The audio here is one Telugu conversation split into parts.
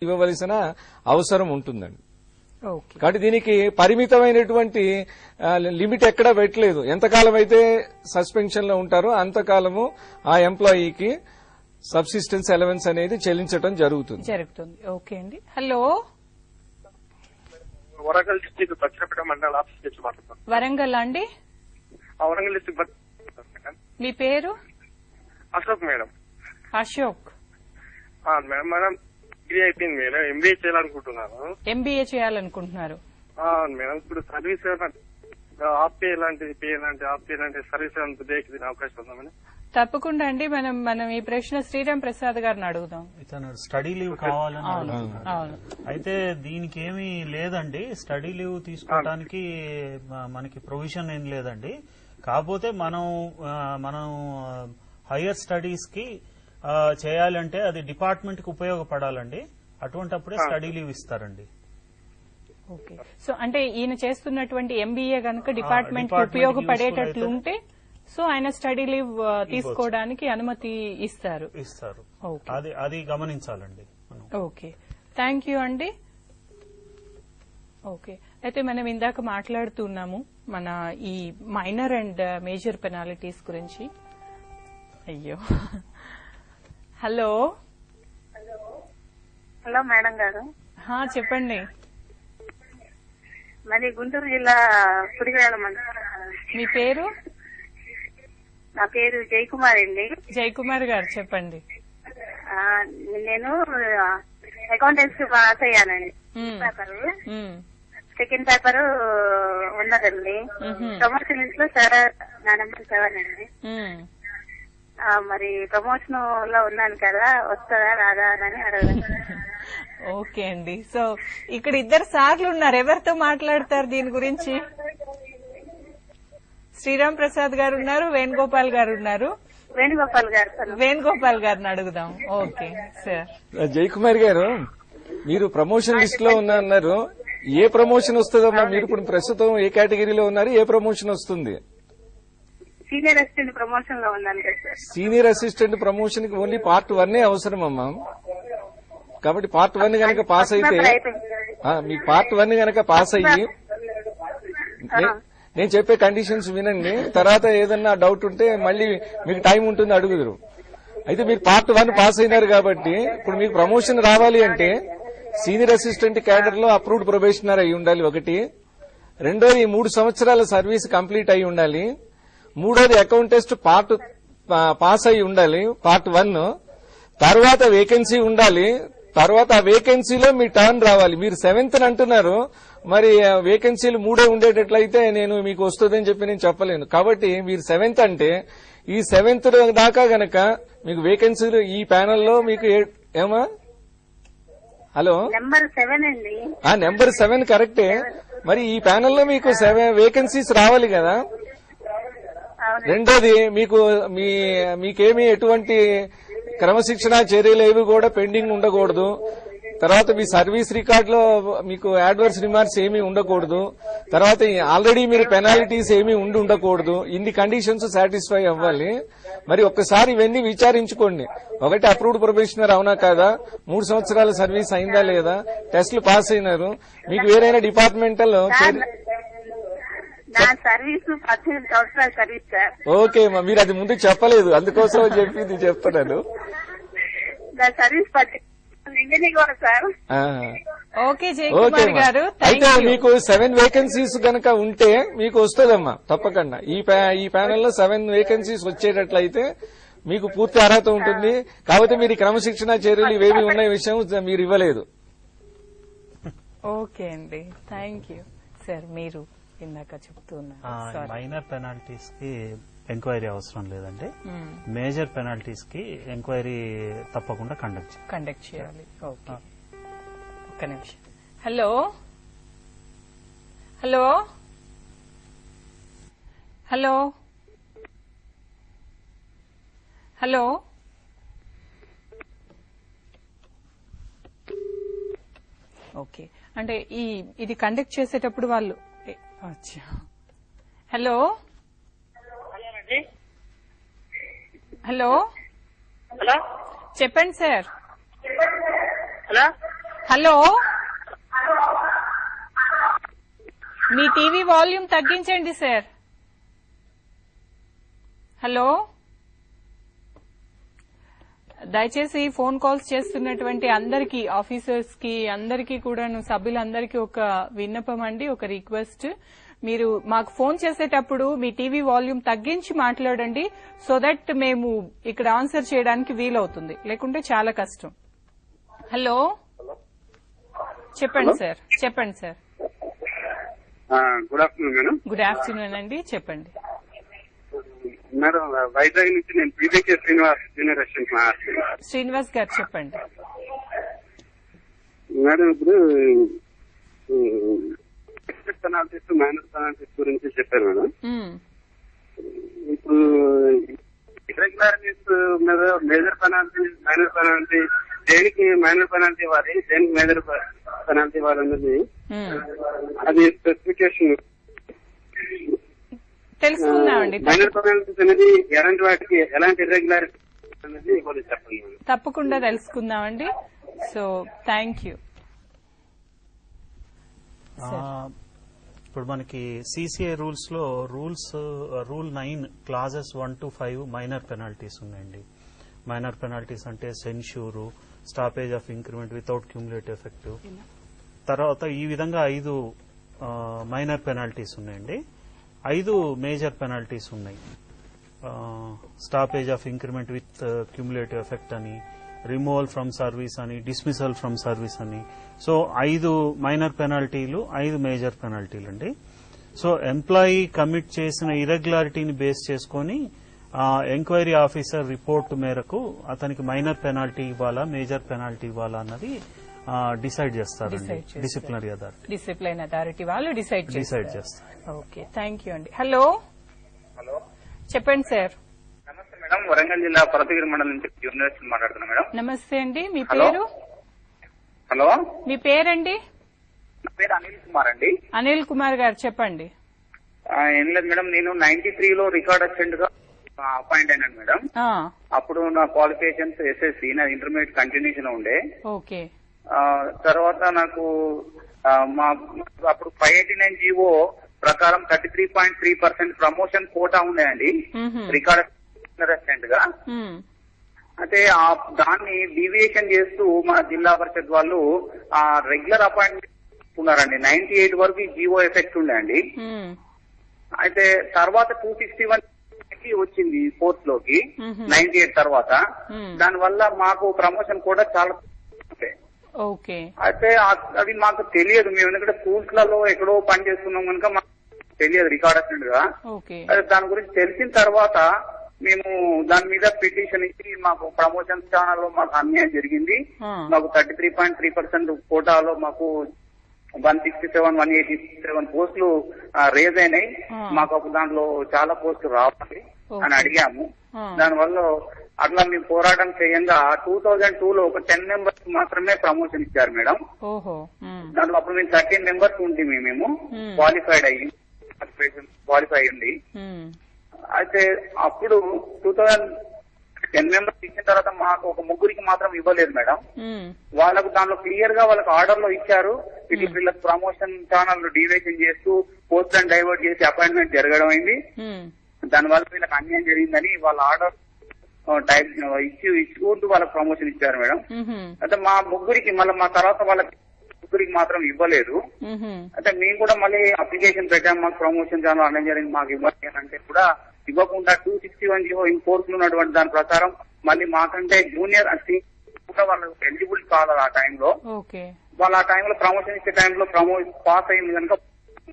ఇవ్వవలసిన అవసరం ఉంటుందండి. కాబట్టి దీనికి పరిమితమైనటువంటి లిమిట్ ఎక్కడా పెట్టలేదు. ఎంతకాలం అయితే సస్పెన్షన్ లో ఉంటారో అంతకాలము ఆ ఎంప్లాయీకి సబ్సిస్టెన్స్ అలవెన్స్ అనేది చెల్లించడం జరుగుతుంది. ఓకే అండి. హలో, వరంగల్ డిస్ట్రిక్ట్ బచ్చరపేట మండల ఆఫీస్ నుంచి మాట్లాడుతున్నాను. వరంగల్ అండి? వరంగల్ డిస్ట్రిక్ట్. మీ పేరు? Ashok madam. Ashok madam, madam degree అయిపోయింది మేడం, ఎంబీఏ చేయాలనుకుంటున్నాను. ఎంబీఏ చేయాలనుకుంటున్నారు మేడం. ఇప్పుడు సర్వీస్ హాఫ్ పే లాంటిది, పే లాంటి హాఫ్ పే లాంటి సర్వీస్ అవకాశం ఉందా మేడం? తప్పకుండా అండి. మనం ఈ ప్రశ్న శ్రీరామ్ ప్రసాద్ గారిని అడుగుదాం. ఇతను స్టడీ లీవ్ కావాలని అయితే దీనికి ఏమీ లేదండి. స్టడీ లీవ్ తీసుకోవడానికి మనకి ప్రొవిజన్ ఏం లేదండి. కాకపోతే మనం హైయర్ స్టడీస్ కి చేయాలంటే అది డిపార్ట్మెంట్ కి ఉపయోగపడాలండి. అటువంటిప్పుడే స్టడీ లీవ్ ఇస్తారండి. ఓకే. సో అంటే ఈయన చేస్తున్నటువంటి ఎంబీఏ గనక డిపార్ట్మెంట్ కి ఉపయోగపడేటట్లుంటే సో ఆయన స్టడీ లీవ్ తీసుకోవడానికి అనుమతి ఇస్తారు. అది గమనించాలండి. ఓకే, థ్యాంక్ యూ అండి. ఓకే, అయితే మనం ఇందాక మాట్లాడుతున్నాము మన ఈ మైనర్ అండ్ మేజర్ పెనాలిటీస్ గురించి. అయ్యో, హలో. హలో మేడం గారు. చెప్పండి. మరి గుంటూరు జిల్లా పుడిగేల మండలం. మీ పేరు? నా పేరు జయకుమార్ అండి. జయకుమార్ గారు చెప్పండి. నేను అకౌంటెన్సీ పాస్ అయ్యానండి. సెకండ్ పేపర్ ఉన్నదండి. ప్రమోషన్ లిస్ట్ లో నా నెంబర్ 7 అండి. మరి ప్రమోషన్ లో ఉన్నాను కదా, వస్తుందా రాదా అని అడగండి. ఓకే అండి. సో ఇక్కడ 2 సార్లు ఉన్నారు. ఎవరితో మాట్లాడతారు దీని గురించి? శ్రీరామ్ ప్రసాద్ గారు ఉన్నారు, వేణుగోపాల్ గారు ఉన్నారు. వేణుగోపాల్ గారిని అడుగుదాం. Okay sir. జయకుమార్ గారు, మీరు ప్రమోషన్ లిస్ట్ లో ఉన్నారు. ఏ ప్రమోషన్ వస్తుందమ్మా? మీరు ఇప్పుడు ప్రస్తుతం ఏ కేటగిరీలో ఉన్నారు? ఏ ప్రమోషన్ వస్తుంది? సీనియర్ అసిస్టెంట్ ప్రమోషన్ లో ఉన్నాను కదా. సీనియర్ అసిస్టెంట్ ప్రమోషన్ కి ఓన్లీ పార్ట్ 1 అవసరం అమ్మా. కాబట్టి పార్ట్ 1 గనక పాస్ అయితే, మీకు పార్ట్ 1 గనక పాస్ అయ్యి, నేను చెప్పే కండిషన్స్ వినండి. తర్వాత ఏదన్నా డౌట్ ఉంటే మళ్ళీ మీకు టైం ఉంటుంది, అడుగుదురు. అయితే మీరు పార్ట్ 1 పాస్ అయినారు కాబట్టి ఇప్పుడు మీకు ప్రమోషన్ రావాలి అంటే సీనియర్ అసిస్టెంట్ క్యాడర్ లో అప్రూవ్డ్ ప్రొబేషనర్ అయి ఉండాలి ఒకటి. రెండోది 3 సంవత్సరాల సర్వీస్ కంప్లీట్ అయి ఉండాలి. మూడోది అకౌంటెస్ట్ పార్ట్ పాస్ అయి ఉండాలి, పార్ట్ 1. తర్వాత వేకెన్సీ ఉండాలి. తర్వాత ఆ వేకెన్సీలో మీ టర్న్ రావాలి. మీరు 7th అంటున్నారు, మరి వేకెన్సీలు 3 ఉండేటట్లయితే నేను మీకు వస్తుందని చెప్పి నేను చెప్పలేను. కాబట్టి మీరు 7th అంటే ఈ 7th దాకా గనక మీకు వేకెన్సీలు ఈ ప్యానెల్లో మీకు ఏమా? హలో, నెంబర్ 7 అండి. నెంబర్ 7 కరెక్టే. మరి ఈ ప్యానెల్లో మీకు 7 వేకెన్సీస్ రావాలి కదా. రెండోది మీకేమీ ఎటువంటి క్రమశిక్షణ చర్యలు ఏవి కూడా పెండింగ్ ఉండకూడదు. తర్వాత మీ సర్వీస్ రికార్డ్ లో మీకు అడ్వర్స్ రిమార్క్స్ ఏమీ ఉండకూడదు. తర్వాత ఆల్రెడీ మీరు పెనాల్టీస్ ఏమీ ఉండకూడదు. ఇన్ని కండిషన్స్ సాటిస్ఫై అవ్వాలి. మరి ఒక్కసారి ఇవన్నీ విచారించుకోండి. ఒకటి అప్రూవ్డ్ ప్రొబేషనర్ అవునా కాదా, 3 సంవత్సరాల సర్వీస్ అయిందా లేదా, టెస్టులు పాస్ అయినారు, మీకు వేరైనా డిపార్ట్మెంటల్ ఓకే అమ్మా. మీరు అది ముందు చెప్పలేదు, అందుకోసం చెప్పింది చెప్తున్నాను. ఓకే జయకుమార్ గారు, అయితే మీకు 7 వేకెన్సీస్ గనక ఉంటే మీకు వస్తుందమ్మా తప్పకుండా. ఈ ప్యానెల్లో 7 వేకెన్సీస్ వచ్చేటట్లయితే మీకు పూర్తి అర్హత ఉంటుంది. కాబట్టి మీరు క్రమశిక్షణ చర్యలు ఇవేమి ఉన్న విషయం మీరు ఇవ్వలేదు. ఓకే అండి, థ్యాంక్ యూ సార్. మీరు ఇందాక చెప్తున్నారు మైనర్ పెనాల్టీస్ కి ఎంక్వైరీ అవసరం లేదండి. మేజర్ పెనాల్టీస్ కి ఎంక్వైరీ తప్పకుండా కండక్ట్ చేయాలి. ఓకే, ఒక్క నిమిషం. Hello hello hello hello okay. అంటే ఇది కండక్ట్ చేసేటప్పుడు వాళ్ళు హలో హలో చెప్పండి సార్. హలో హలో, మీ టీవీ వాల్యూమ్ తగ్గించండి సార్. హలో, దయచేసి ఫోన్ కాల్స్ చేస్తున్నటువంటి అందరికీ, ఆఫీసర్స్ కి అందరికీ కూడాను, సభ్యులందరికీ ఒక విన్నపం అండి, ఒక రిక్వెస్ట్. మీరు మాకు ఫోన్ చేసేటప్పుడు మీ టీవీ వాల్యూమ్ తగ్గించి మాట్లాడండి, సో దట్ మేము ఇక్కడ ఆన్సర్ చేయడానికి వీలవుతుంది, లేకుంటే చాలా కష్టం. హలో, చెప్పండి సార్. చెప్పండి sir. Good afternoon madam. Good afternoon అండి, చెప్పండి. మేడం, వైజాగ్ నుంచి నేను పీజీకే శ్రీనివాస్ జూనియర్ అసిస్టెంట్ మాట్లాడుతున్నాను. శ్రీనివాస్ గారు చెప్పండి. మేడం, ఇప్పుడు పెనాల్టీస్, మైనర్ పెనాల్టీస్ గురించి చెప్పారు మేడం. ఇప్పుడు ఇర్రెగ్యులారిటీస్ మీద మేజర్ పెనాల్టీ, మైనర్ పెనాల్టీ, దేనికి మైనర్ పెనాల్టీ ఇవ్వాలి, దేనికి మేజర్ పెనాల్టీ ఇవ్వాలి అనేది అది స్పెసిఫికేషన్ తెలుసుకుందామండి. మైనర్ పెనాల్టీస్ అనేది ఎలాంటి వాటికి ఎలాంటి ఇర్రెగ్యులారిటీ అనేది కొద్దిగా చెప్పండి. తప్పకుండా తెలుసుకుందామండి. So thank you. ఇప్పుడు మనకి సిసిఐ రూల్స్ లో rule 9 clauses 1 to 5 minor penalties ఉన్నాయండి. మైనర్ పెనాల్టీస్ అంటే censure, stoppage of increment without cumulative effect. తర్వాత ఈ విధంగా 5 మైనర్ పెనాల్టీస్ ఉన్నాయండి. 5 మేజర్ పెనాల్టీస్ ఉన్నాయి. Stoppage of increment with cumulative effect అని, రిమూవల్ ఫ్రమ్ సర్వీస్ అని, డిస్మిసల్ ఫ్రమ్ సర్వీస్ అని. సో 5 మైనర్ పెనాల్టీలు, 5 మేజర్ పెనాల్టీలు అండి. సో ఎంప్లాయీ కమిట్ చేసిన ఇర్రెగ్యులారిటీని బేస్ చేసుకుని ఎంక్వైరీ ఆఫీసర్ రిపోర్ట్ మేరకు అతనికి మైనర్ పెనాల్టీ ఇవ్వాలా, మేజర్ పెనాల్టీ ఇవ్వాలా అన్నది డిసైడ్ చేస్తారండి. డిసిప్లిన్ అథారిటీ వాళ్ళు డిసైడ్ చేస్తారు. ఓకే, థ్యాంక్ యూ అండి. హలో, చెప్పండి సార్. నమస్తే మేడం, వరంగల్ జిల్లా పరతగిరి మండలం నుంచి యూనివర్సిటీ మాట్లాడుతున్నా మేడం. నమస్తే అండి, మీ పేరు? హలో, మీ పేరండి? నా పేరు అనిల్ కుమార్ అండి. అనిల్ కుమార్ గారు చెప్పండి. ఏం లేదు మేడం, నేను 93లో రికార్డ్ అసిస్టెంట్ గా అపాయింట్ అయినాను మేడం. అప్పుడు నా క్వాలిఫికేషన్స్ ఎస్ఎస్సి, నా ఇంటర్మీడియట్ కంటిన్యూషన్ ఉండే. ఓకే. తర్వాత నాకు అప్పుడు 589 జీవో ప్రకారం 33.3% ప్రమోషన్ కోటా ఉన్నాయండి రికార్డ్ అసిస్టెంట్ గా. అయితే దాన్ని డీవియేషన్ చేస్తూ మా జిల్లా పరిషత్ వాళ్ళు రెగ్యులర్ అపాయింట్మెంట్ ఉన్నారండి. 98 వరకు జీవో ఎఫెక్ట్ ఉండండి. అయితే తర్వాత 261 వచ్చింది ఫోర్త్ లోకి 98 తర్వాత. దానివల్ల మాకు ప్రమోషన్ కూడా చాలా. ఓకే. అయితే అది మాకు తెలియదు, మేము ఎందుకంటే స్కూల్స్ లలో ఎక్కడో పని చేస్తున్నాం కనుక మాకు తెలియదు రికార్డ్ అసిస్టెంట్ గా. దాని గురించి తెలిసిన తర్వాత మేము దాని మీద పిటిషన్ ఇచ్చి మాకు ప్రమోషన్ స్థానాల్లో మాకు అన్యాయం జరిగింది. మాకు 33.3% కోటాలో మాకు 167, 187 పోస్టులు రేజ్ అయినాయి. మాకు అప్పుడు దాంట్లో చాలా పోస్టులు రావాలి అని అడిగాము. దానివల్ల అట్లా మేము పోరాటం చేయంగా 2002లో ఒక 10 మెంబర్స్ మాత్రమే ప్రమోషన్ ఇచ్చారు మేడం. దాంట్లో అప్పుడు మేము 13 మెంబర్స్ ఉంటుంది, మేము క్వాలిఫై ఉంది. అయితే అప్పుడు 2010 మెంబర్స్ ఇచ్చిన తర్వాత మాకు ఒక ముగ్గురికి మాత్రం ఇవ్వలేదు మేడం. వాళ్ళకు దాంట్లో క్లియర్ గా వాళ్ళకి ఆర్డర్ లో ఇచ్చారు, వీళ్ళకి ప్రమోషన్ ఛానల్ డీవియేషన్ చేస్తూ పోస్టులను డైవర్ట్ చేసి అపాయింట్మెంట్ జరగడం అయింది. దానివల్ల వీళ్ళకి అన్యాయం జరిగిందని వాళ్ళ ఆర్డర్ టైప్ ఇచ్చుకుంటూ వాళ్ళకి ప్రమోషన్ ఇచ్చారు మేడం. అయితే మా ముగ్గురికి మళ్ళీ మా తర్వాత వాళ్ళకి ముగ్గురికి మాత్రం ఇవ్వలేదు. అయితే మేము కూడా మళ్ళీ అప్లికేషన్ పెట్టాము, మాకు ప్రమోషన్ ఛానల్ అన్యాయం జరిగింది, మాకు ఇవ్వాలి అంటే కూడా ఇవ్వకుండా 261 జీవో ఇన్ ఫోర్స్ ఉన్నటువంటి దాని ప్రకారం మళ్ళీ మాకంటే జూనియర్ కూడా వాళ్ళు ఎలిజిబుల్ కావాలి. ఆ టైంలో వాళ్ళు ఆ టైంలో ప్రమోషన్ ఇచ్చే టైంలో పాస్ అయింది కనుక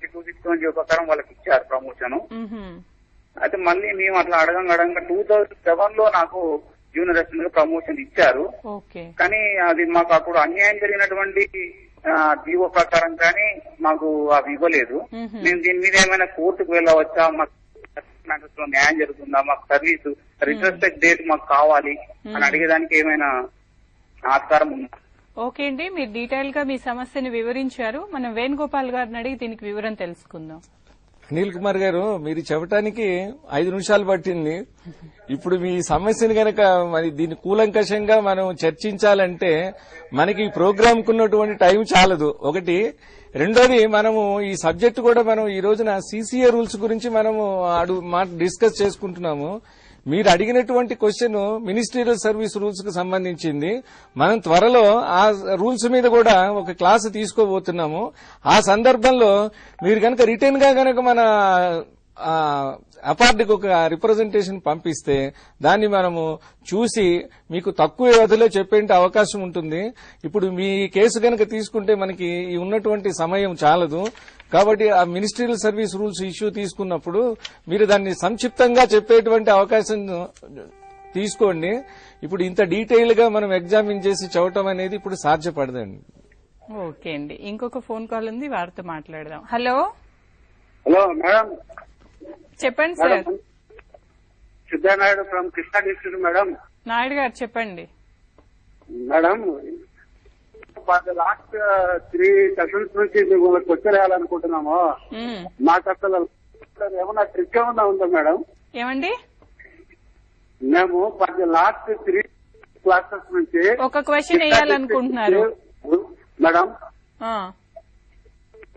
261 జీవో ప్రకారం వాళ్ళకి ఇచ్చారు ప్రమోషన్. అయితే మళ్ళీ మేము అట్లా అడగంగా 2007లో నాకు జూనియర్ అసిస్టెంట్ గా ప్రమోషన్ ఇచ్చారు. కానీ అది మాకు అప్పుడు అన్యాయం జరిగినటువంటి జీవో ప్రకారం కానీ మాకు అవి ఇవ్వలేదు. మేము దీని మీద ఏమైనా కోర్టుకు వెళ్ళవచ్చా, మాకు న్యాయం జరుగుతుందా, మాకు సర్వీసు రిట్రోస్పెక్ట్ డేట్ మాకు కావాలి అని అడిగేదానికి ఏమైనా ఆస్కారం ఉందా? ఓకే అండి, మీరు డీటెయిల్ గా మీ సమస్యని వివరించారు. మనం వేణుగోపాల్ గారిని అడిగి దీనికి వివరం తెలుసుకుందాం. అనిల్ కుమార్ గారు, మీరు చెప్పడానికి 5 నిమిషాలు పట్టింది. ఇప్పుడు మీ సమస్యను గనక మరి దీన్ని కూలంకషంగా మనం చర్చించాలంటే మనకి ఈ ప్రోగ్రామ్ కున్నటువంటి టైం చాలదు. ఒకటి. రెండోది, మనము ఈ సబ్జెక్ట్ కూడా మనం ఈ రోజున CCA రూల్స్ గురించి మనము డిస్కస్ చేసుకుంటున్నాము. మీరు అడిగినటువంటి క్వశ్చన్ మినిస్ట్రియల్ సర్వీస్ రూల్స్ కు సంబంధించింది. మనం త్వరలో ఆ రూల్స్ మీద కూడా ఒక క్లాస్ తీసుకోబోతున్నాము. ఆ సందర్భంలో మీరు కనుక రిటర్న్ గా కనుక మన అపార్ట్కి ఒక రిప్రజెంటేషన్ పంపిస్తే దాన్ని మనము చూసి మీకు తక్కువ వ్యవధిలో చెప్పే అవకాశం ఉంటుంది. ఇప్పుడు మీ కేసు కనుక తీసుకుంటే మనకి ఈ ఉన్నటువంటి సమయం చాలదు. కాబట్టి ఆ మినిస్ట్రియల్ సర్వీస్ రూల్స్ ఇష్యూ తీసుకున్నప్పుడు మీరు దాన్ని సంక్షిప్తంగా చెప్పేటువంటి అవకాశం తీసుకోండి. ఇప్పుడు ఇంత డీటెయిల్ గా మనం ఎగ్జామిన్ చేసి చదవటం అనేది ఇప్పుడు సాధ్యపడదండి. ఓకే అండి, ఇంకొక ఫోన్ కాల్ ఉంది, వారితో మాట్లాడదాం. హలో హలో మేడం, చెప్పండి sir. Siddhanaidu from Krishna district. Madam Naidu గారు చెప్పండి. మేడం, లాస్ట్ 3 సెషన్స్ నుంచి మిమ్మల్ని క్వశ్చన్ వేయాలనుకుంటున్నాము. మాకు అసలు ఏమన్నా ట్రిక్ ఏమన్నా ఉందా మేడం? ఏమండి? మేము లాస్ట్ 3 క్లాసెస్ నుంచి ఒక క్వశ్చన్ వేయాలనుకుంటున్నారు madam.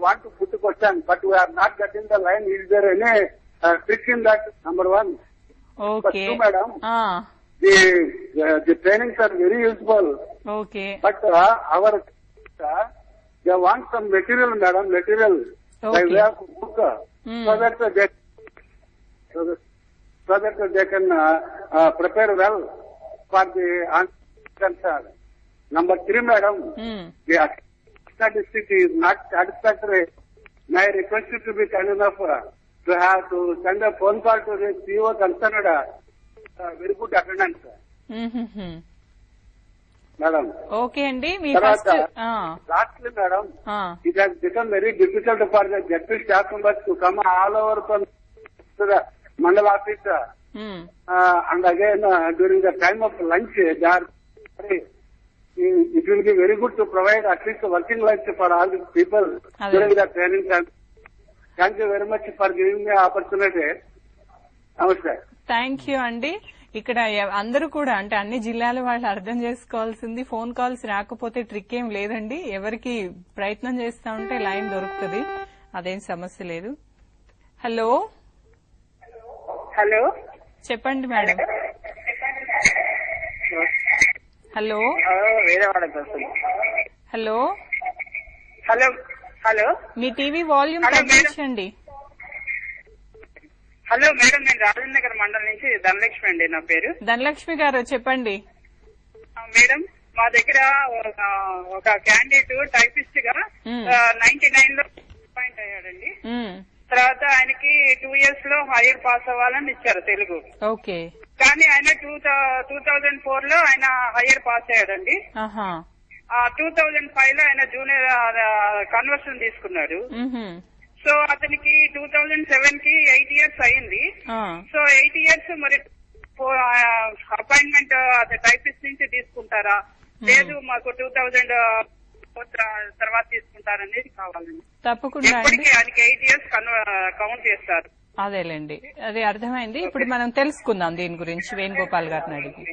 want to put the question, but we are not getting the line. Is there any trick in that? Number 1. Okay. But 2, madam, the trainings are very useful. Okay. But our they want some material, madam, material. Okay. They have book so that they can prepare well for the answer. Number 3, madam, the district is not satisfactory. May I request you to be kind enough to have to send a phone call to the CEO concerned. Very good attendance, madam. Okay, Andy. Lastly, madam, it has become very difficult for the deputy staff members to come all over from to the Mandal office. And again, during the time of lunch, they are it will be very good to provide at least working lunch for all these people during the training time. Thank you very much for giving me opportunity. Namaste. Thank you, Andy. ఇక్కడ అందరూ కూడా అంటే అన్ని జిల్లాల వాళ్ళు అర్థం చేసుకోవాల్సింది, ఫోన్ కాల్స్ రాకపోతే ట్రిక్ ఏం లేదండి. ఎవరికి ప్రయత్నం చేస్తా ఉంటే లైన్ దొరుకుతుంది, అదేం సమస్య లేదు. హలో హలో చెప్పండి madam. Hello hello hello hello మీ టీవీ వాల్యూమ్ తగ్గించండి. హలో మేడం, నేను రాజేంద్ర నగర్ మండలం నుంచి ధనలక్ష్మి అండి నా పేరు. ధనలక్ష్మి గారు చెప్పండి. మేడం, మా దగ్గర ఒక క్యాండిడేట్ టైపిస్ట్ గా 99 లో పాయింట్ అయ్యాడండి. తర్వాత ఆయనకి 2 years లో హైయర్ పాస్ అవ్వాలని ఇచ్చారు తెలుగు. ఓకే. కానీ ఆయన 2004 లో ఆయన హైయర్ పాస్ అయ్యాడండి. 2005 లో ఆయన జూనియర్ కన్వర్షన్ తీసుకున్నాడు. సో అతనికి 2007 కి 8 years అయింది. సో 8 years మరి అపాయింట్మెంట్ టైపిస్ట్ నుంచి తీసుకుంటారా, లేదు మాకు 2000 తర్వాత తీసుకుంటారనేది కావాలండి. తప్పకుండా ఆయనకి 8 years కౌంట్ చేస్తారు. అదేలేండి, అదే అర్థమైంది. ఇప్పుడు మనం తెలుసుకుందాం దీని గురించి వేణుగోపాల్ గారిని అడిగి.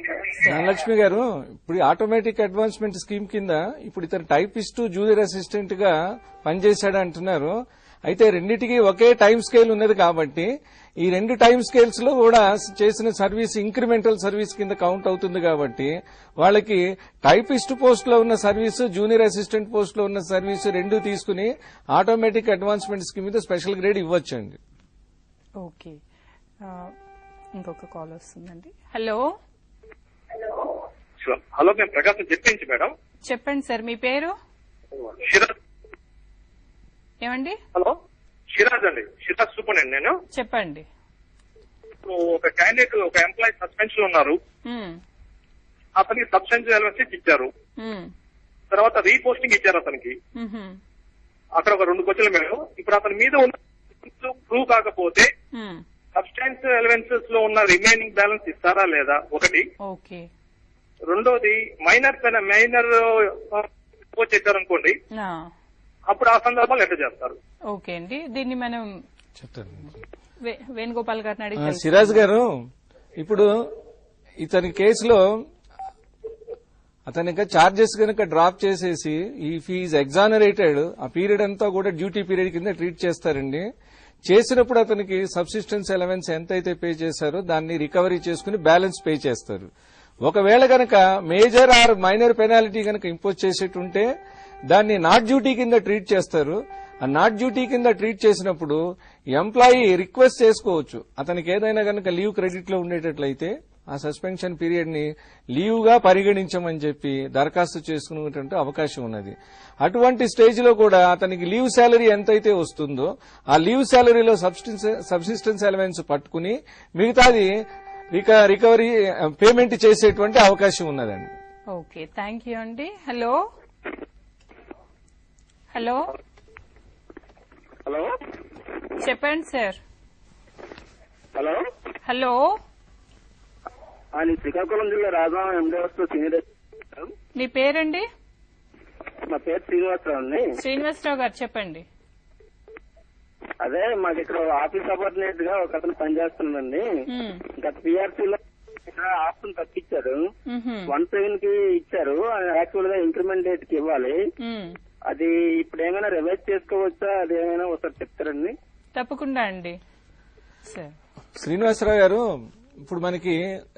ధనలక్ష్మి గారు, ఇప్పుడు ఆటోమేటిక్ అడ్వాన్స్మెంట్ స్కీమ్ కింద ఇప్పుడు ఇతను టైపిస్ట్ జూనియర్ అసిస్టెంట్ గా పనిచేశాడు అంటున్నారు. అయితే రెండింటికి ఒకే టైం స్కేల్ ఉన్నది కాబట్టి ఈ 2 టైం స్కేల్స్ లో కూడా చేసిన సర్వీస్ ఇంక్రిమెంటల్ సర్వీస్ కింద కౌంట్ అవుతుంది. కాబట్టి వాళ్ళకి టైపిస్ట్ పోస్ట్ లో ఉన్న సర్వీస్, జూనియర్ అసిస్టెంట్ పోస్ట్ లో ఉన్న సర్వీస్ 2 తీసుకుని ఆటోమేటిక్ అడ్వాన్స్మెంట్ స్కీమ్ మీద స్పెషల్ గ్రేడ్ ఇవ్వచ్చండి. ఓకే, ఇంకొక కాల్ వస్తుందండి. హలో హలో, మేము ప్రకాశం చెప్పించి మేడం. చెప్పండి సార్, మీ పేరు ఏమండి? హలో, సిరాజ్ అండి, సిరాజ్ సూపరింటెండెంట్ నేను. చెప్పండి. ఒక క్యాండిడేట్, ఒక ఎంప్లాయీ సస్పెన్షన్ ఉన్నారు. అతనికి సబ్స్టెన్స్ అలవెన్స్ ఇచ్చారు. తర్వాత రీపోస్టింగ్ ఇచ్చారు అతనికి. అక్కడ ఒక 2 క్వశ్చన్లు మేడం. ఇప్పుడు అతని మీద ఉన్న ప్రూవ్ కాకపోతే సబ్స్టెన్స్ అలవెన్సెస్ లో ఉన్న రిమైనింగ్ బ్యాలెన్స్ ఇస్తారా లేదా, ఒకటి. ఓకే. రెండోది, మైనర్ చేశారనుకోండి, అప్పుడు ఆ సందర్భాలు ఎట్లా చేస్తారు? ఓకే అండి, దీన్ని మనం చెప్తాను. వేణుగోపాల్ గారిని అడిగి సిరాజ్ గారు, ఇప్పుడు ఇతని కేసులో అతనికి చార్జెస్ కనుక డ్రాప్ చేసేసి ఈ ఫీజ్ ఎగ్జానరేటెడ్, ఆ పీరియడ్ అంతా కూడా డ్యూటీ పీరియడ్ కింద ట్రీట్ చేస్తారండి. చేసినప్పుడు అతనికి సబ్సిస్టెన్స్ అలవెన్స్ ఎంతైతే పే చేశారో దాన్ని రికవరీ చేసుకుని బ్యాలెన్స్ పే చేస్తారు. ఒకవేళ గనక మేజర్ ఆర్ మైనర్ పెనాల్టీ గనక ఇంపోజ్ చేసేటుంటే దాన్ని నాట్ డ్యూటీ కింద ట్రీట్ చేస్తారు. ఆ నాట్ డ్యూటీ కింద ట్రీట్ చేసినప్పుడు ఎంప్లాయీ రిక్వెస్ట్ చేసుకోవచ్చు. అతనికి ఏదైనా గనక లీవ్ క్రెడిట్ లో ఉండేటట్లయితే ఆ సస్పెన్షన్ పీరియడ్ ని లీవ్ గా పరిగణించమని చెప్పి దరఖాస్తు చేసుకునేటువంటి అవకాశం ఉన్నది. అటువంటి స్టేజ్ లో కూడా అతనికి లీవ్ శాలరీ ఎంతైతే వస్తుందో ఆ లీవ్ శాలరీలో సబ్సిస్టెన్స్ అలవెన్స్ పట్టుకుని మిగతాది రికవరీ పేమెంట్ చేసేటువంటి అవకాశం ఉన్నదండి. ఓకే, థ్యాంక్ యూ అండి. హలో హలో హలో చెప్పండి సార్. హలో హలో శ్రీకాకుళం జిల్లా రాజా ఎండవస్తు సీనియర్. మీ పేరండి? మా పేరు శ్రీనివాసరావు అండి. శ్రీనివాసరావు గారు చెప్పండి. అదే మాకు ఇక్కడ ఆఫీస్ సబార్డినేట్ గా ఒక అతను పనిచేస్తున్నాడండి. గత పిఆర్సీలో ఇక్కడ ఆప్షన్ తప్పించారు, 1/7 కి ఇచ్చారు. యాక్చువల్ గా ఇంక్రిమెంట్ డేట్ కి ఇవ్వాలి. అది ఇప్పుడు ఏమైనా రివైజ్ చేసుకోవచ్చా? అది ఏమైనా ఒకసారి చెప్తారండి. తప్పకుండా అండి. శ్రీనివాసరావు గారు, ఇప్పుడు మనకి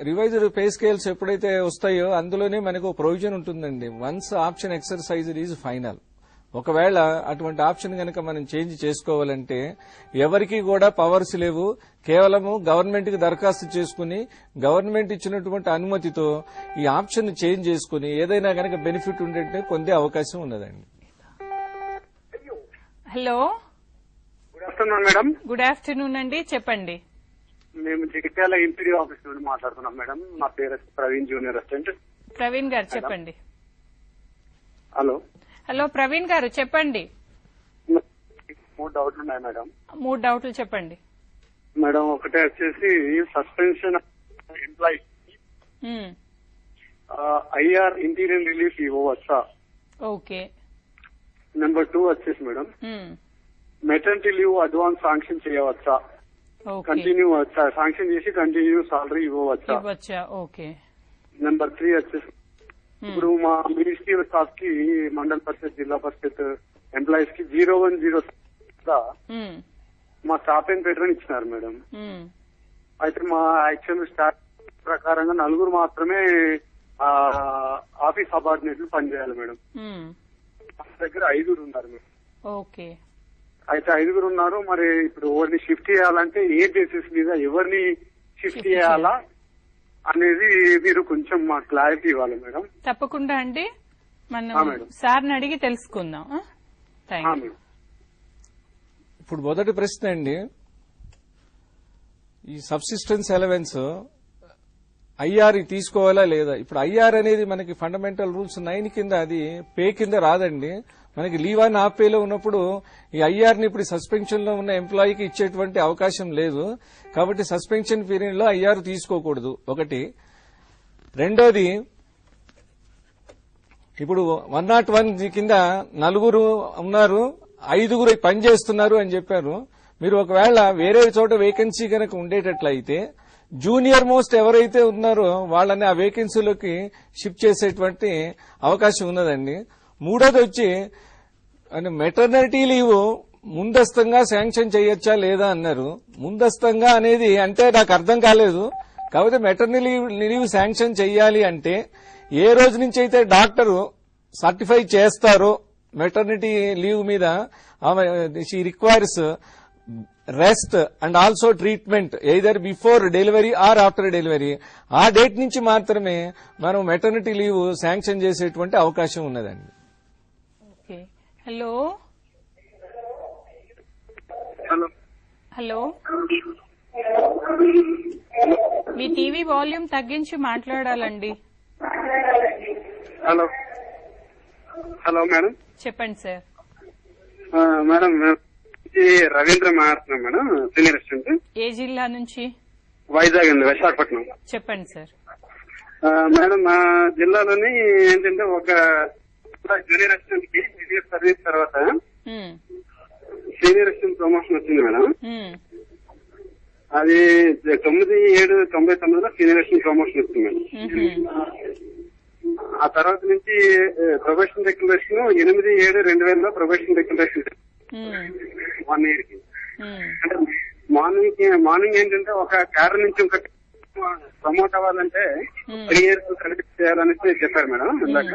రివైజ్డ్ పే స్కేల్స్ ఎప్పుడైతే వస్తాయో అందులోనే మనకు ప్రొవిజన్ ఉంటుందండి. Once option exercise is final. ఒకవేళ అటువంటి ఆప్షన్ కనుక మనం చేంజ్ చేసుకోవాలంటే ఎవరికి కూడా పవర్స్ లేవు. కేవలము గవర్నమెంట్ కి దరఖాస్తు చేసుకుని గవర్నమెంట్ ఇచ్చినటువంటి అనుమతితో ఈ ఆప్షన్ చేంజ్ చేసుకుని ఏదైనా కనుక బెనిఫిట్ ఉంటే పొందే అవకాశం ఉన్నదండి. Hello, good afternoon madam. Good afternoon అండి, చెప్పండి. మేము జగిత్యాల ఇంపీరియల్ ఆఫీస్ నుండి మాట్లాడుతున్నాం మేడం. నా పేరు ప్రవీణ్, జూనియర్ అసిస్టెంట్. ప్రవీణ్ గారు చెప్పండి. హలో హలో ప్రవీణ్ గారు చెప్పండి. 3 డౌట్లు ఉన్నాయి మేడం. 3 డౌట్లు చెప్పండి మేడం. ఒకటే వచ్చేసి suspension employee IR interior relief ఇవ్వవచ్చా? ఓకే. నెంబర్ 2 వచ్చేసి madam, maternity leave advance sanction చేయవచ్చా? కంటిన్యూ శాంక్షన్ చేసి కంటిన్యూ సాలరీ ఇవ్వవచ్చా? ఓకే. నెంబర్ 3 వచ్చేసి ఇప్పుడు మా మినిస్ట్రియల్ స్టాఫ్ కి మండల పరిషత్, జిల్లా పరిషత్ ఎంప్లాయీస్ కి 0106 మా స్టాఫ్ అండ్ పేటర్న్ ఇచ్చినారు మేడం. అయితే మా యాక్చువల్ స్టాఫ్ ప్రకారంగా 4 మాత్రమే ఆఫీస్ సబార్డినేట్లు పనిచేయాలి మేడం. మా దగ్గర 5 ఉన్నారు మేడం. ఓకే. అయితే 5 ఉన్నారు. మరి ఇప్పుడు ఎవరిని షిఫ్ట్ చేయాలంటే ఏ బేసిస్ మీద ఎవరిని షిఫ్ట్ చేయాలా అనేది మీరు కొంచెం మా క్లారిటీ ఇవ్వాలి మేడం. తప్పకుండా అండి, మనం సార్ని అడిగి తెలుసుకుందాం. ఇప్పుడు మొదటి ప్రశ్న అండి, ఈ సబ్సిస్టెన్స్ అలవెన్స్ ఐఆర్ తీసుకోవాలా లేదా? ఇప్పుడు ఐఆర్ అనేది మనకి ఫండమెంటల్ రూల్స్ 9 కింద అది పే కింద రాదండి. మనకి లీవ్ అండ్ హాఫ్ పేలో ఉన్నప్పుడు ఈ ఐఆర్ ని ఇప్పుడు సస్పెన్షన్ లో ఉన్న ఎంప్లాయీకి ఇచ్చేటువంటి అవకాశం లేదు. కాబట్టి సస్పెన్షన్ పీరియడ్ లో ఐఆర్ తీసుకోకూడదు ఒకటి. రెండోది, ఇప్పుడు 101 కింద 4 ఉన్నారు, 5 పనిచేస్తున్నారు అని చెప్పారు. మీరు ఒకవేళ వేరే చోట వేకెన్సీ కనుక ఉండేటట్లయితే జూనియర్ మోస్ట్ ఎవరైతే ఉన్నారో వాళ్ళని ఆ వేకెన్సీలోకి షిఫ్ట్ చేసేటువంటి అవకాశం ఉన్నదండి. మూడోది వచ్చి మెటర్నిటీ లీవ్ ముందస్తంగా శాంక్షన్ చేయొచ్చా లేదా అన్నారు. ముందస్తంగా అనేది అంటే నాకు అర్థం కాలేదు. కాకపోతే మెటర్నిటీ లీవ్ శాంక్షన్ చెయ్యాలి అంటే ఏ రోజు నుంచి అయితే డాక్టర్ సర్టిఫై చేస్తారో మెటర్నిటీ లీవ్ మీద she requires rest and also treatment either before delivery or after delivery, ఆ డేట్ నుంచి మాత్రమే మనం మెటర్నిటీ లీవ్ శాంక్షన్ చేసేటువంటి అవకాశం ఉన్నదండి. ఓకే. హలో హలో మీ టీవీ వాల్యూమ్ తగ్గించి మాట్లాడాలండి. హలో హలో మేడం, చెప్పండి సార్. మేడం, రవీంద్ర మాట్లాడుతున్నాం మేడం, సీనియర్ అసిస్టెంట్. ఏ జిల్లా నుంచి? వైజాగ్ అండి, విశాఖపట్నం. చెప్పండి సార్. మేడం, మా జిల్లాలోని ఏంటంటే ఒక జూనియర్ అసిస్టెంట్ కి సర్వీస్ తర్వాత సీనియర్ అసిస్టెంట్ ప్రమోషన్ వచ్చింది మేడం. అది 9/7/99లో సీనియర్ అసిస్టెంట్ ప్రమోషన్ వచ్చింది మేడం. ఆ తర్వాత నుంచి ప్రొబేషన్ డిక్లరేషన్ 8/7/2000లో ప్రొబేషన్ డిక్లరేషన్ 1 year కి. అంటే మార్నింగ్ ఏంటంటే ఒక క్యాడర్ నుంచి ఒక ప్రమోట్ అవ్వాలంటే 3 years సర్వీస్ చేయాలనేసి చెప్పారు మేడం ఇందాక.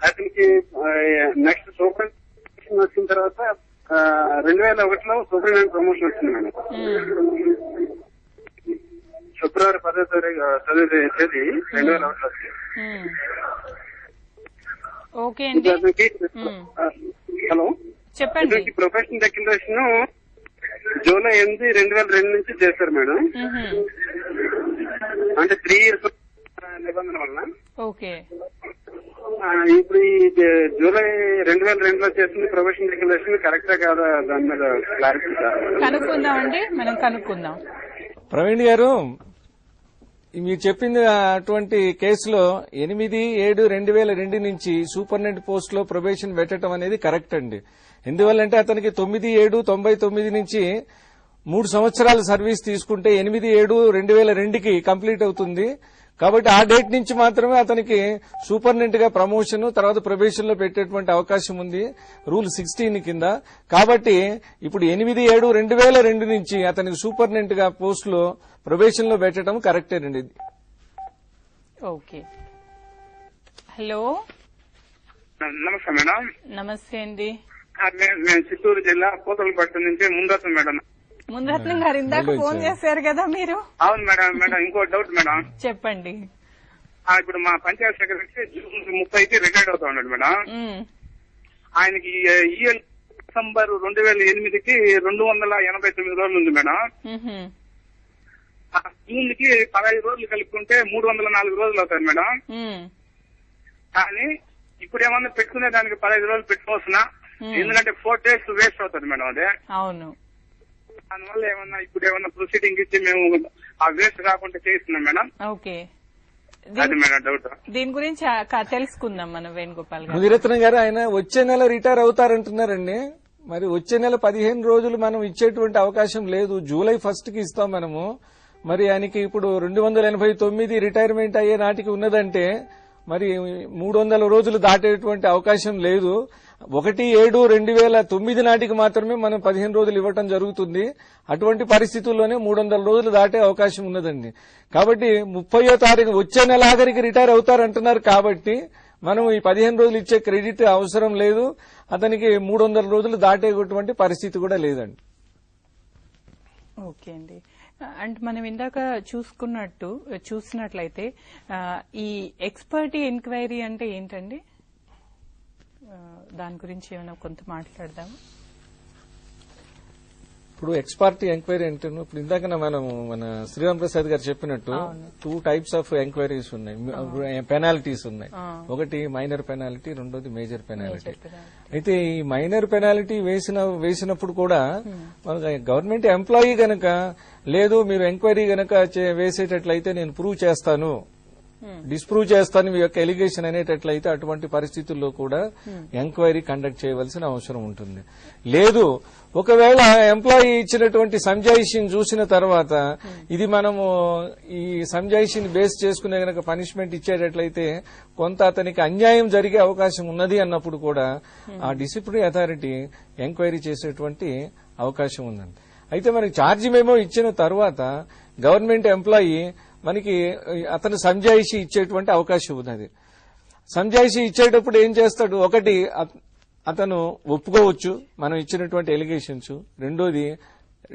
అతనికి నెక్స్ట్ సూపర్ వచ్చిన తర్వాత 2001లో సూపరింటెండెంట్ ప్రమోషన్ వచ్చింది మేడం. ఫిబ్రవరి 10వ తేదీ 2001లో వచ్చింది. ఓకే అండి, హలో చెప్పండి. ప్రొఫెషనల్ డిక్లరేషన్ జూలై 8, 2002 నుంచి చేశారు మేడం. అంటే 3 years నిబంధన వలన. ఓకే, ఇప్పుడు ఈ జూలై 2002లో చేసిన ప్రొఫెషనల్ డిక్లరేషన్ కరెక్టా కాదా దాని మీద క్లారిటీ కనుక్కుందామండి, మనం కనుక్కుందాం. ప్రవీణ్ గారు, మీరు చెప్పింది అటువంటి కేసులో 8/7/2002 నుంచి సూపరింటెండెంట్ పోస్ట్ లో ప్రొబేషన్ పెట్టడం అనేది కరెక్ట్ అండి. ఎందువల్లంటే అతనికి 9/7/99 నుంచి 3 సంవత్సరాల సర్వీస్ తీసుకుంటే 8/7/2002కి కంప్లీట్ అవుతుంది. కాబట్టి ఆ డేట్ నుంచి మాత్రమే అతనికి సూపరింటెండెంట్ గా ప్రమోషన్ తర్వాత ప్రొబేషన్ లో పెట్టేటువంటి అవకాశం ఉంది రూల్ 16 కింద. కాబట్టి ఇప్పుడు 8/7/2002 నుంచి అతనికి సూపరింటెండెంట్ గా పోస్ట్ లో ప్రొబేషన్ లో పెట్టడం కరెక్టేనండి. ఓకే, హలో నమస్తే మేడం. నమస్తే అండి. నేను చిత్తూరు జిల్లా పూతలపట్టు నుంచి ముందతం మేడం. ముందరత్నం గారు ఇందాక ఫోన్ చేశారు కదా మీరు? అవును మేడం. ఇంకో డౌట్ మేడం. చెప్పండి. ఇప్పుడు మా పంచాయత్ సెక్రటరీ జూన్ 30కి రిటైర్డ్ అవుతా ఉన్నాడు మేడం. ఆయనకి డిసెంబర్ 2008కి 289 రోజులు ఉంది మేడం. జూన్ కి 15 రోజులు కలుపుకుంటే 304 రోజులు అవుతాయి మేడం. కానీ ఇప్పుడు ఏమన్నా పెట్టుకునే దానికి 15 రోజులు పెట్టుకోవచ్చునా? ఎందుకంటే 4 days వేస్ట్ అవుతుంది మేడం. అదే అవును. దానివల్ల ఇప్పుడు ఏమన్నా ప్రొసీడింగ్ ఇచ్చి మేము ఆ వేస్ట్ కాకుండా చేస్తున్నాం మేడం. ఓకే, అది మేడం డౌట్. దీని గురించి తెలుసుకుందాం మనం. వేణుగోపాల్ గారు, ముదిరత్నం గారు, ఆయన వచ్చే నెల రిటైర్ అవుతారంటున్నారండి. మరి వచ్చే నెల 15 రోజులు మనం ఇచ్చేటువంటి అవకాశం లేదు. జూలై 1st కి ఇస్తాం మనము. మరి ఆయనకి ఇప్పుడు 289 రిటైర్మెంట్ అయ్యే నాటికి ఉన్నదంటే మరి 300 రోజులు దాటేటువంటి అవకాశం లేదు. 1/7/2009 నాటికి మాత్రమే మనం 15 రోజులు ఇవ్వటం జరుగుతుంది. అటువంటి పరిస్థితుల్లోనే 300 రోజులు దాటే అవకాశం ఉన్నదండి. కాబట్టి 30వ తారీఖు వచ్చే నెల ఆఖరికి రిటైర్ అవుతారంటున్నారు. కాబట్టి మనం ఈ 15 రోజులు ఇచ్చే క్రెడిట్ అవసరం లేదు. అతనికి 300 రోజులు దాటేటువంటి పరిస్థితి కూడా లేదండి. ఓకే అండి. అండ్ మనం ఇందాక చూసినట్లయితే ఈ ఎక్స్పర్టీ ఎంక్వైరీ అంటే ఏంటండి? దాని గురించి ఏమైనా కొంత మాట్లాడదాం. ఇప్పుడు ఎక్స్పర్టీ ఎంక్వైరీ అంటే ఇప్పుడు ఇందాక మన శ్రీరామ్ ప్రసాద్ గారు చెప్పినట్టు 2 types ఆఫ్ ఎంక్వైరీస్ ఉన్నాయి, పెనాల్టీస్ ఉన్నాయి. ఒకటి మైనర్ పెనాల్టీ, రెండోది మేజర్ పెనాల్టీ. అయితే ఈ మైనర్ పెనాల్టీ వేసినప్పుడు కూడా గవర్నమెంట్ ఎంప్లాయీ గనక లేదు మీరు ఎంక్వైరీ గనక వేసేటట్లయితే నేను ప్రూవ్ చేస్తాను, డిస్ప్రూవ్ చేస్తాను మీ యొక్క ఎలిగేషన్ అనేటట్లయితే అటువంటి పరిస్థితుల్లో కూడా ఎంక్వైరీ కండక్ట్ చేయవలసిన అవసరం ఉంటుంది. లేదు ఒకవేళ ఎంప్లాయీ ఇచ్చినటువంటి సంజాయిషిని చూసిన తర్వాత ఇది మనము ఈ సంజాయిషిని బేస్ చేసుకునే గనక పనిష్మెంట్ ఇచ్చేటట్లయితే కొంత అతనికి అన్యాయం జరిగే అవకాశం ఉన్నది అన్నప్పుడు కూడా ఆ డిసిప్లినరీ అథారిటీ ఎంక్వైరీ చేసేటువంటి అవకాశం ఉందండి. అయితే మనకి ఛార్జ్ మెమో ఇచ్చిన తర్వాత గవర్నమెంట్ ఎంప్లాయీ మనకి అతను సంజాయిషి ఇచ్చేటువంటి అవకాశం ఉన్నది. సంజాయిషి ఇచ్చేటప్పుడు ఏం చేస్తాడు? ఒకటి అతను ఒప్పుకోవచ్చు మనం ఇచ్చినటువంటి ఎలిగేషన్స్, రెండోది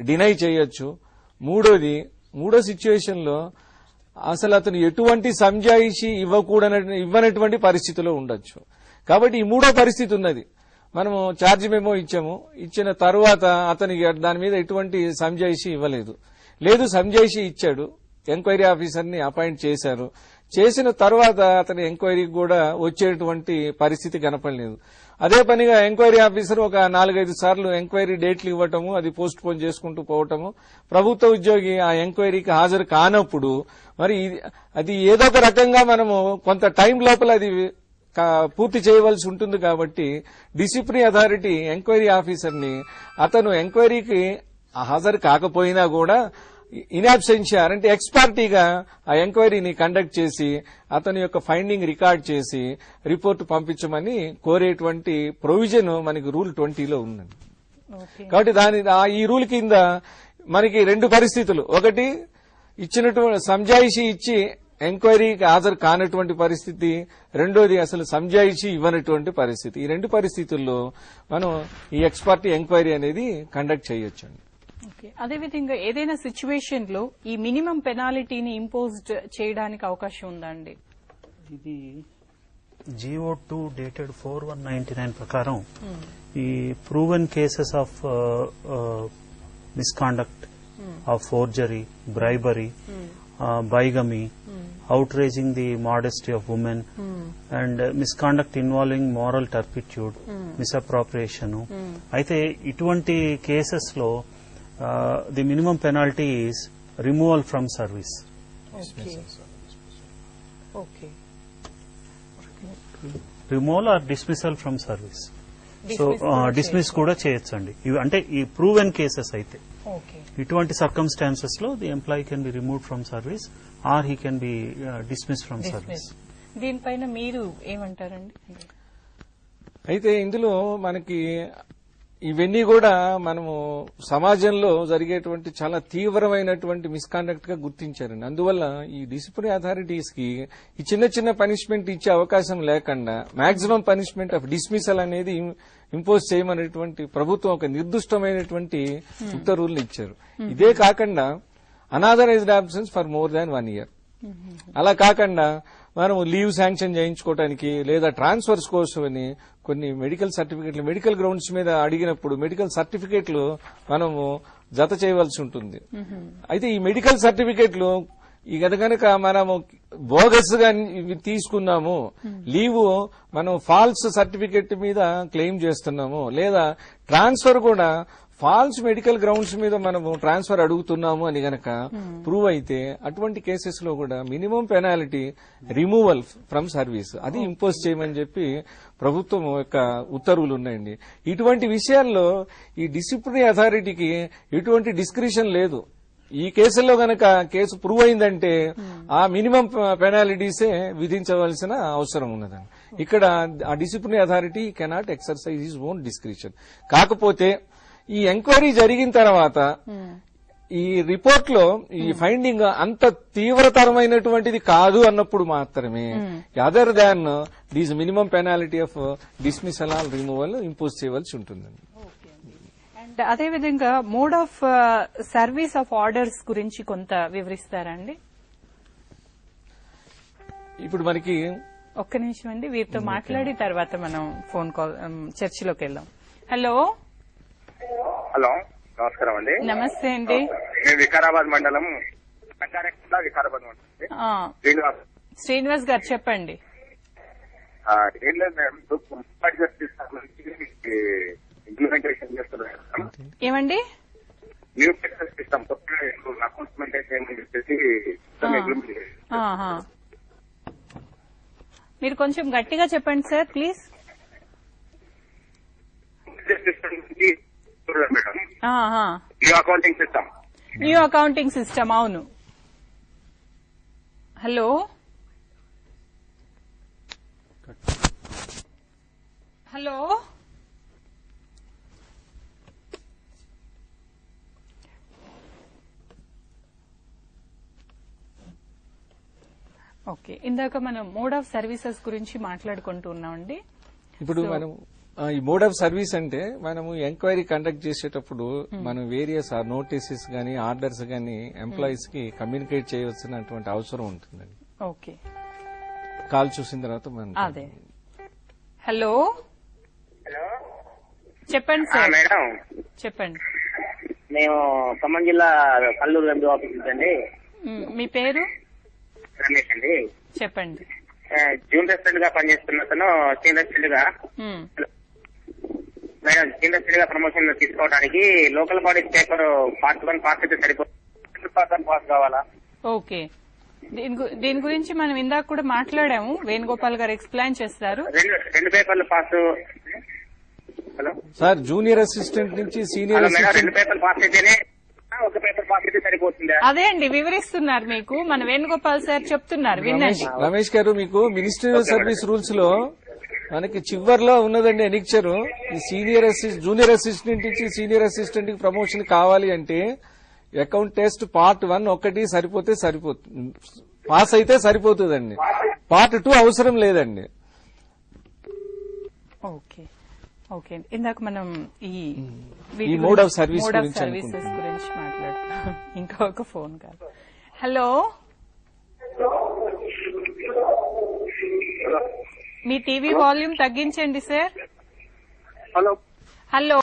డినై చేయొచ్చు, మూడో సిచ్యువేషన్ లో అసలు అతను ఎటువంటి సంజాయిషి ఇవ్వనటువంటి పరిస్థితిలో ఉండొచ్చు. కాబట్టి ఈ మూడో పరిస్థితి ఉన్నది. మనము ఛార్జ్ మెమో ఇచ్చాము, ఇచ్చిన తర్వాత అతనికి దాని మీద ఎటువంటి సంజాయిషి ఇవ్వలేదు, లేదు సంజాయిషి ఇచ్చాడు, ఎంక్వైరీ ఆఫీసర్ని అపాయింట్ చేశారు, చేసిన తర్వాత అతని ఎంక్వైరీకి కూడా వచ్చేటువంటి పరిస్థితి కనపడలేదు. అదే పనిగా ఎంక్వైరీ ఆఫీసర్ ఒక 4-5 సార్లు ఎంక్వైరీ డేట్లు ఇవ్వటము, అది పోస్ట్ పోన్ చేసుకుంటూ పోవటము, ప్రభుత్వ ఉద్యోగి ఆ ఎంక్వైరీకి హాజరు కానప్పుడు మరి అది ఏదో ఒక రకంగా మనము కొంత టైం లోపల అది పూర్తి చేయవలసి ఉంటుంది. కాబట్టి డిసిప్లినరీ అథారిటీ ఎంక్వైరీ ఆఫీసర్ని అతను ఎంక్వైరీకి హాజరు కాకపోయినా కూడా ఇన్అబ్సెన్షియా అంటే ఎక్స్ పార్టీగా ఆ ఎంక్వైరీని కండక్ట్ చేసి అతని యొక్క ఫైండింగ్ రికార్డ్ చేసి రిపోర్ట్ పంపించమని కోరేటువంటి ప్రొవిజన్ మనకి రూల్ 20లో ఉందండి. కాబట్టి ఈ రూల్ కింద మనకి 2 పరిస్థితులు, ఒకటి ఇచ్చినటువంటి సంజాయిషీ ఇచ్చి ఎంక్వైరీకి హాజరు కానటువంటి పరిస్థితి, రెండోది అసలు సంజాయిషీ ఇవ్వనటువంటి పరిస్థితి. ఈ 2 పరిస్థితుల్లో మనం ఈ ఎక్స్ పార్టీ ఎంక్వైరీ అనేది కండక్ట్ చేయొచ్చండి. అదేవిధంగా ఏదైనా సిచ్యువేషన్ లో ఈ మినిమం పెనాల్టీని ఇంపోజ్డ్ చేయడానికి అవకాశం ఉందా అండి? ఇది GO2 డేటెడ్ 4/1/99 ప్రకారం ఈ proven cases of misconduct of forgery, bribery, బైగమీ, outraging the modesty of women, and misconduct involving moral turpitude, misappropriation. అయితే ఇటువంటి కేసెస్ లో the minimum penalty is removal from service. Removal or dismissal from service. So dismiss కూడా చేయొచ్చండి. అంటే ఈ ప్రూవెన్ కేసెస్ అయితే ఇటువంటి సర్కమ్స్టాన్సెస్ లో the employee can be removed from service or he can be dismiss from service. దీనిపైన మీరు ఏమంటారండి? అయితే ఇందులో మనకి ఇవన్నీ కూడా మనము సమాజంలో జరిగేటువంటి చాలా తీవ్రమైనటువంటి మిస్కాండక్ట్ గా గుర్తించారండి. అందువల్ల ఈ డిసిప్లినరీ అథారిటీస్ కి ఈ చిన్న చిన్న పనిష్మెంట్ ఇచ్చే అవకాశం లేకుండా మాక్సిమం పనిష్మెంట్ ఆఫ్ డిస్మిసల్ అనేది ఇంపోజ్ చేయమనేటువంటి ప్రభుత్వం ఒక నిర్దిష్టమైనటువంటి ఉత్తర్వులు ఇచ్చారు. ఇదే కాకుండా unauthorised absence for more than 1 year, అలా కాకుండా మనం లీవ్ శాంక్షన్ చేయించుకోవడానికి లేదా ట్రాన్స్ఫర్స్ కోసమని కొన్ని మెడికల్ సర్టిఫికెట్లు మెడికల్ గ్రౌండ్స్ మీద అడిగినప్పుడు మెడికల్ సర్టిఫికెట్లు మనము జత చేయవలసి ఉంటుంది. అయితే ఈ మెడికల్ సర్టిఫికెట్లు కనుక మనము బోగస్ గా తీసుకున్నాము, లీవ్ మనం ఫాల్స్ సర్టిఫికెట్ మీద క్లెయిమ్ చేస్తున్నాము, లేదా ట్రాన్స్ఫర్ కూడా ఫాల్స్ మెడికల్ గ్రౌండ్స్ మీద మనము ట్రాన్స్ఫర్ అడుగుతున్నాము అని గనక ప్రూవ్ అయితే అటువంటి కేసెస్ లో కూడా minimum penalty removal from service అది ఇంపోజ్ చేయమని చెప్పి ప్రభుత్వం యొక్క ఉత్తర్వులు ఉన్నాయండి. ఇటువంటి విషయాల్లో ఈ డిసిప్లినరీ అథారిటీకి ఎటువంటి డిస్క్రిషన్ లేదు. ఈ కేసుల్లో గనక కేసు ప్రూవ్ అయిందంటే ఆ మినిమం పెనాలిటీసే విధించవలసిన అవసరం ఉన్నదండి. ఇక్కడ ఆ disciplinary authority cannot exercise his own discretion. కాకపోతే ఈ ఎంక్వైరీ జరిగిన తర్వాత ఈ రిపోర్ట్ లో ఈ ఫైండింగ్ అంత తీవ్రతరమైనటువంటిది కాదు అన్నప్పుడు మాత్రమే other than these minimum penalty of dismissal or removal impose చేయవలసి ఉంటుందండి. అండ్ అదేవిధంగా mode of service of orders గురించి కొంత వివరిస్తారండి? ఇప్పుడు మనకి ఒక్క నిమిషం అండి, వీరితో మాట్లాడి తర్వాత మనం ఫోన్ కాల్ చర్చలోకి వెళ్దాం. హలో నమస్కారం అండి. నమస్తే అండి. నేను వికారాబాద్ మండలం వికారాబాద్ మండలం శ్రీనివాస్ గారు చెప్పండి. ఏం లేదు మేడం, ఇంప్లిమెంటేషన్ చేస్తున్నారు ఏమండి? న్యూ టెక్స్ సిస్టమ్ అకౌంట్మెంటేషన్ చేసి మీరు కొంచెం గట్టిగా చెప్పండి sir please. New accounting system. New accounting system, అవును. హలో హలో ఓకే, ఇందాక మనం మోడ్ ఆఫ్ సర్వీసెస్ గురించి మాట్లాడుకుంటూ ఉన్నామండి. ఇప్పుడు మనం ఈ మోడ్ ఆఫ్ సర్వీస్ అంటే మనము ఎంక్వైరీ కండక్ట్ చేసేటప్పుడు మనం వేరియస్ నోటీసెస్ గానీ ఆర్డర్స్ గానీ ఎంప్లాయీస్ కి కమ్యూనికేట్ చేయవలసినటువంటి అవసరం ఉంటుందండి. ఓకే, కాల్ చూసిన తర్వాత మనం అదే. హలో చెప్పండి సార్. మేడం చెప్పండి. మేము ఖమ్మం జిల్లా కల్లూరు ఎంపీ ఆఫీస్ అండి. మీ పేరు? రమేష్ అండి. చెప్పండి. జూనియర్ అసిస్టెంట్ గా పనిచేస్తున్న అతను సీనియర్ అసిస్టెంట్ గా మేడం సీనియర్ అసిస్టెంట్ గా ప్రమోషన్ తీసుకోవడానికి local bodies paper part 1 part 2 సరిపోతుంది, పార్ట్ 1 పాస్ కావాలా? ఓకే, దీని గురించి మనం ఇందాక కూడా మాట్లాడాము. వేణుగోపాల్ గారు ఎక్స్ప్లెయిన్ చేస్తారు. రెండు పేపర్లు pass hello sir junior assistant నుంచి సీనియర్ హలో మేడం, అసిస్టెంట్ 2 పేపర్లు పాస్ అయితేనే ఒక పేపర్ పాస్ అయితే సరిపోతుందా? అదే అండి వివరిస్తున్నారు మీకు మన వేణుగోపాల్ సార్ చెప్తున్నారు, వినండి. రమేష్ గారు, మీకు మినిస్ట్రియల్ సర్వీస్ రూల్స్ లో మనకి చివర్లో ఉన్నదండి ఎనిక్చరు. ఈ జూనియర్ అసిస్టెంట్ నుంచి సీనియర్ అసిస్టెంట్ కి ప్రమోషన్ కావాలి అంటే అకౌంట్ టెస్ట్ పార్ట్ 1 ఒక్కటి సరిపోతే సరిపోతుంది, పాస్ అయితే సరిపోతుందండి. పార్ట్ 2 అవసరం లేదండి. ఓకే ఓకే, ఇందాక మనం ఈ మోడ్ ఆఫ్ సర్వీస్ సర్వీసెస్ గురించి మాట్లాడుతున్నాం. ఇంకా ఒక ఫోన్ కాల్. హలో, మీ టీవీ వాల్యూమ్ తగ్గించండి సార్. Hello hello